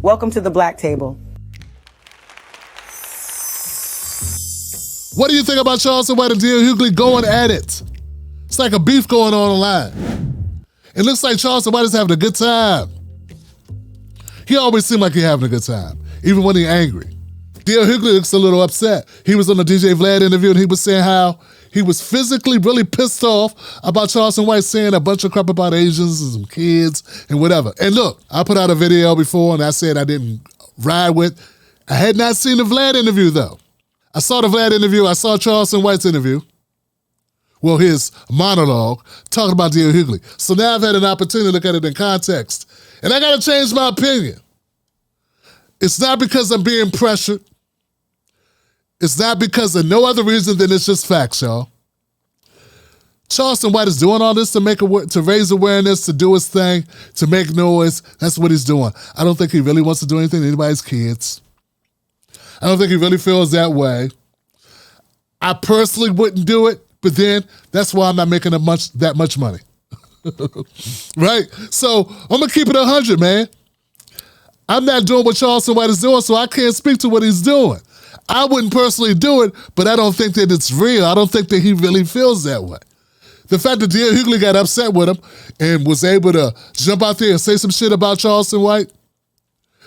Welcome to the Black Table. What do you think about Charleston White and D.L. Hughley going at it? It's like a beef going on online. It looks like Charleston White is having a good time. He always seemed like he's having a good time, even when he's angry. D.L. Hughley looks a little upset. He was on the DJ Vlad interview and he was saying how he was physically really pissed off about Charleston White saying a bunch of crap about Asians and some kids and whatever. And look, I put out a video before and I said I didn't ride with. I had not seen the Vlad interview though. I saw the Vlad interview, I saw Charleston White's interview. Well, his monologue, talking about D.L. Hughley. So now I've had an opportunity to look at it in context. And I gotta change my opinion. It's not because I'm being pressured. It's not because of no other reason than it's just facts, y'all. Charleston White is doing all this to raise awareness, to do his thing, to make noise. That's what he's doing. I don't think he really wants to do anything to anybody's kids. I don't think he really feels that way. I personally wouldn't do it, but then that's why I'm not making that much money. Right? So I'm going to keep it 100, man. I'm not doing what Charleston White is doing, so I can't speak to what he's doing. I wouldn't personally do it, but I don't think that it's real. I don't think that he really feels that way. The fact that D.L. Hughley got upset with him and was able to jump out there and say some shit about Charleston White,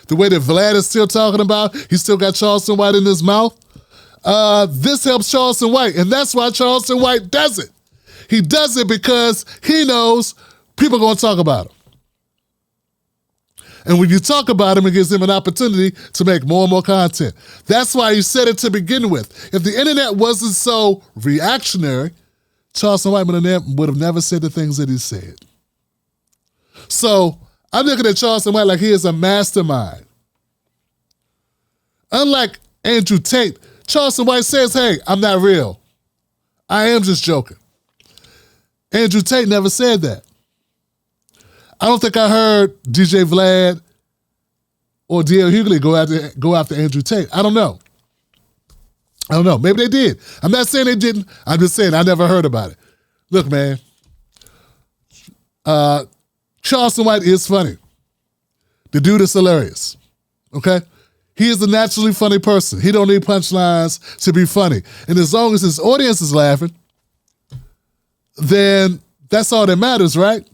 the way that Vlad is still talking about, he still got Charleston White in his mouth, this helps Charleston White, and that's why Charleston White does it. He does it because he knows people are going to talk about him. And when you talk about him, it gives him an opportunity to make more and more content. That's why he said it to begin with. If the internet wasn't so reactionary, Charleston White would have never said the things that he said. So I'm looking at Charleston White like he is a mastermind. Unlike Andrew Tate, Charleston White says, hey, I'm not real. I am just joking. Andrew Tate never said that. I don't think I heard DJ Vlad or D.L. Hughley go after Andrew Tate. I don't know. Maybe they did. I'm not saying they didn't. I'm just saying I never heard about it. Look, man. Charleston White is funny. The dude is hilarious. Okay? He is a naturally funny person. He don't need punchlines to be funny. And as long as his audience is laughing, then that's all that matters, right?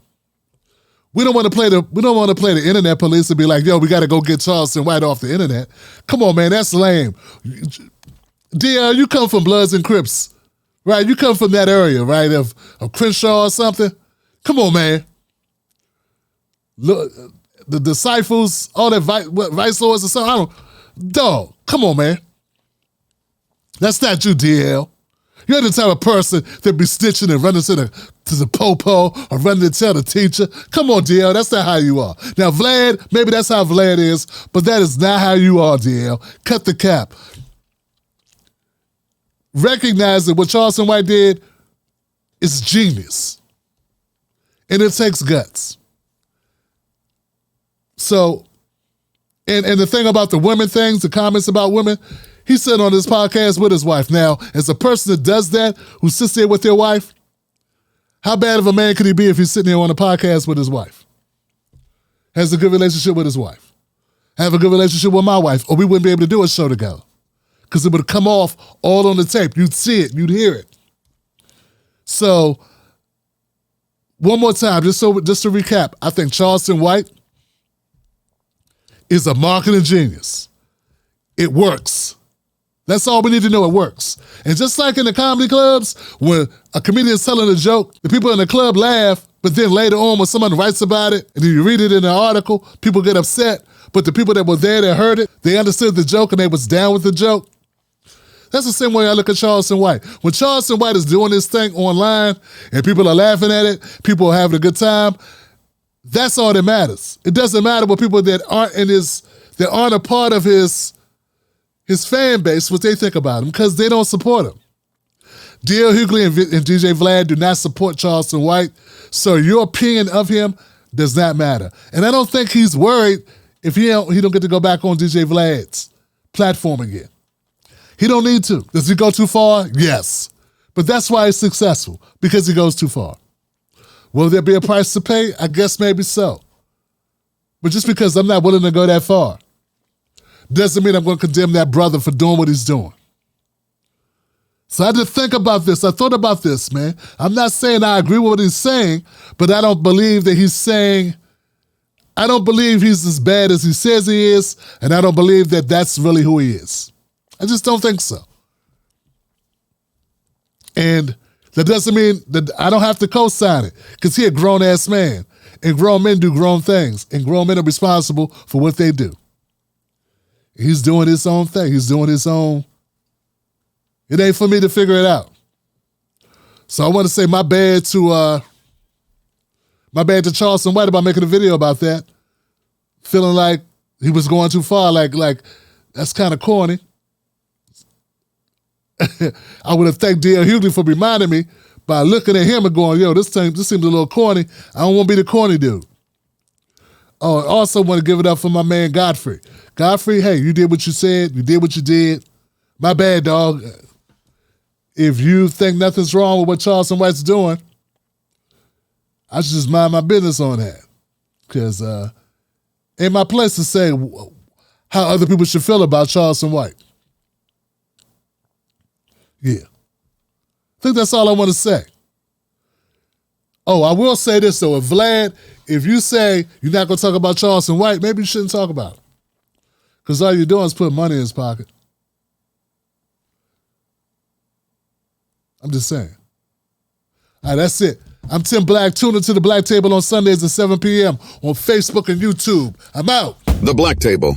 We don't want to play the internet police and be like, yo, we got to go get Charleston White off the internet. Come on, man, that's lame. DL, you come from Bloods and Crips, right? You come from that area, right, of Crenshaw or something. Come on, man. Look, the disciples, all that vice lords or something. Dog, come on, man. That's not you, DL. You're the type of person that be snitching and running to the popo or running to tell the teacher. Come on, DL, that's not how you are. Now, Vlad, maybe that's how Vlad is, but that is not how you are, DL. Cut the cap. Recognize that what Charleston White did is genius. And it takes guts. So, and the thing about the women things, the comments about women, he said on this podcast with his wife. Now, as a person that does that, who sits there with their wife, how bad of a man could he be if he's sitting there on a podcast with his wife? Has a good relationship with his wife. Have a good relationship with my wife, or we wouldn't be able to do a show together. Because it would come off all on the tape. You'd see it, you'd hear it. So, one more time, just to recap, I think Charleston White is a marketing genius. It works. That's all we need to know, it works. And just like in the comedy clubs, when a comedian is telling a joke, the people in the club laugh, but then later on when someone writes about it, and then you read it in an article, people get upset, but the people that were there that heard it, they understood the joke and they was down with the joke. That's the same way I look at Charleston White. When Charleston White is doing this thing online, and people are laughing at it, people are having a good time, that's all that matters. It doesn't matter what people that aren't a part of his fan base, what they think about him, because they don't support him. D.L. Hughley and DJ Vlad do not support Charleston White, so your opinion of him does not matter. And I don't think he's worried if he don't get to go back on DJ Vlad's platform again. He don't need to. Does he go too far? Yes. But that's why he's successful, because he goes too far. Will there be a price to pay? I guess maybe so. But just because I'm not willing to go that far, doesn't mean I'm going to condemn that brother for doing what he's doing. So I had to think about this. I thought about this, man. I'm not saying I agree with what he's saying, but I don't believe that I don't believe he's as bad as he says he is, and I don't believe that that's really who he is. I just don't think so. And that doesn't mean that I don't have to co-sign it, because he's a grown-ass man, and grown men do grown things, and grown men are responsible for what they do. He's doing his own thing. He's doing his own. It ain't for me to figure it out. So I want to say my bad to Charleston White about making a video about that. Feeling like he was going too far, like that's kind of corny. I would have thanked D.L. Hughley for reminding me by looking at him and going, yo, this seems a little corny. I don't want to be the corny dude. Oh, I also want to give it up for my man Godfrey. Godfrey, hey, you did what you said. You did what you did. My bad, dog. If you think nothing's wrong with what Charleston White's doing, I should just mind my business on that. Because ain't my place to say how other people should feel about Charleston White. Yeah. I think that's all I want to say. Oh, I will say this, though. If you say you're not going to talk about Charleston White, maybe you shouldn't talk about it. Because all you're doing is putting money in his pocket. I'm just saying. All right, that's it. I'm Tim Black. Tune into The Black Table on Sundays at 7 p.m. on Facebook and YouTube. I'm out. The Black Table.